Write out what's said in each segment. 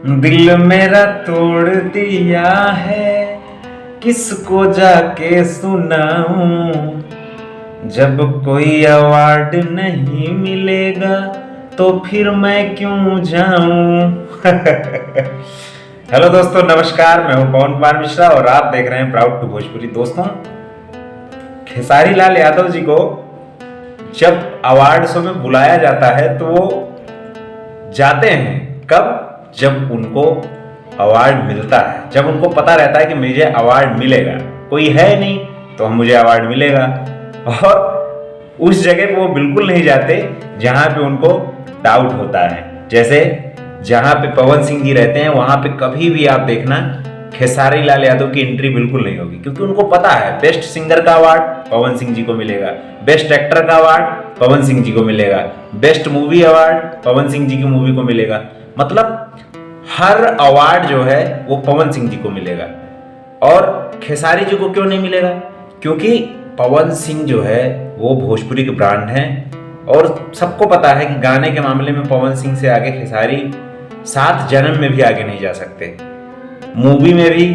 दिल मेरा तोड़ दिया है, किसको जाके सुनाऊं। जब कोई अवार्ड नहीं मिलेगा तो फिर मैं क्यों जाऊं। हेलो दोस्तों, नमस्कार। मैं हूं पवन कुमार मिश्रा और आप देख रहे हैं प्राउड टू भोजपुरी। दोस्तों, खेसारी लाल यादव जी को जब अवार्ड शो में बुलाया जाता है तो वो जाते हैं कब? जब उनको अवार्ड मिलता है, जब उनको पता रहता है कि मुझे अवार्ड मिलेगा। कोई है नहीं तो मुझे अवार्ड मिलेगा। और उस जगह पे वो बिल्कुल नहीं जाते जहां पे उनको डाउट होता है। जैसे जहां पे पवन सिंह जी रहते हैं वहां पे कभी भी आप देखना खेसारी लाल यादव की एंट्री बिल्कुल नहीं होगी, क्योंकि उनको पता है बेस्ट सिंगर का अवार्ड पवन सिंह जी को मिलेगा, बेस्ट एक्टर का अवार्ड पवन सिंह जी को मिलेगा, best movie award Pawan Singh ji की मूवी को मिलेगा। मतलब हर अवार्ड जो है वो पवन सिंह जी को मिलेगा। और खेसारी जी को क्यों नहीं मिलेगा? क्योंकि पवन सिंह जो है वो भोजपुरी के ब्रांड हैं और सबको पता है कि गाने के मामले में पवन सिंह से आगे खेसारी 7 जन्म में भी आगे नहीं जा सकते, मूवी में भी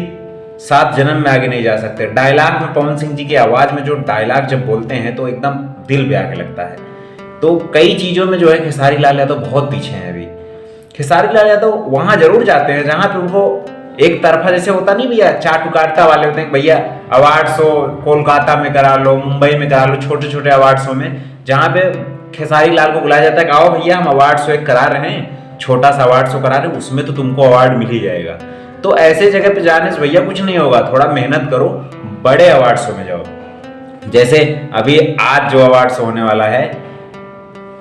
7 जन्म में आगे नहीं जा सकते। डायलॉग में पवन सिंह जी की आवाज में जो डायलॉग जब बोलते हैं तो एकदम दिल पे आके लगता है। तो कई चीजों में जो है खेसारी लाल यादव बहुत पीछे हैं अभी। खेसारी लाल यादव वहां जरूर जाते हैं जहां पे उनको एक तरफा, जैसे होता नहीं भैया, चाट उकाटता वाले होते हैं, भैया अवार्ड शो कोलकाता में करा लो, मुंबई में करा लो, छोटे छोटे अवार्ड शो में, जहां पे खेसारी लाल को बुलाया जाता है कि आओ भैया हम अवार्ड शो एक करा रहे हैं, छोटा सा अवार्ड शो करा रहे हैं, उसमें तो तुमको अवार्ड मिल ही जाएगा। तो ऐसे जगह पे जाने से भैया कुछ नहीं होगा, थोड़ा मेहनत करो, बड़े अवार्ड शो में जाओ। जैसे अभी आज जो अवार्ड शो होने वाला है,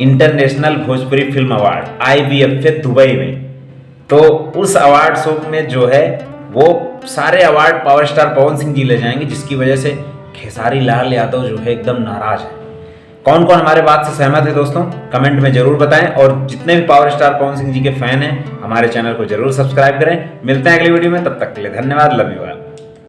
international Bhojpuri film award IBFF Dubai में, तो उस अवार्ड शो में जो है वो सारे award power star Pawan Singh ji ले जाएंगे, जिसकी वजह से खेसारी लाल यादव जो है एकदम नाराज है। कौन कौन हमारे बात से सहमत है दोस्तों, कमेंट में जरूर बताएं। और जितने भी पावर स्टार पवन सिंह जी के फैन हैं हमारे चैनल को जरूर सब्सक्राइब करें। मिलते हैं अगली वीडियो में, तब तक के लिए धन्यवाद, लव यू ऑल।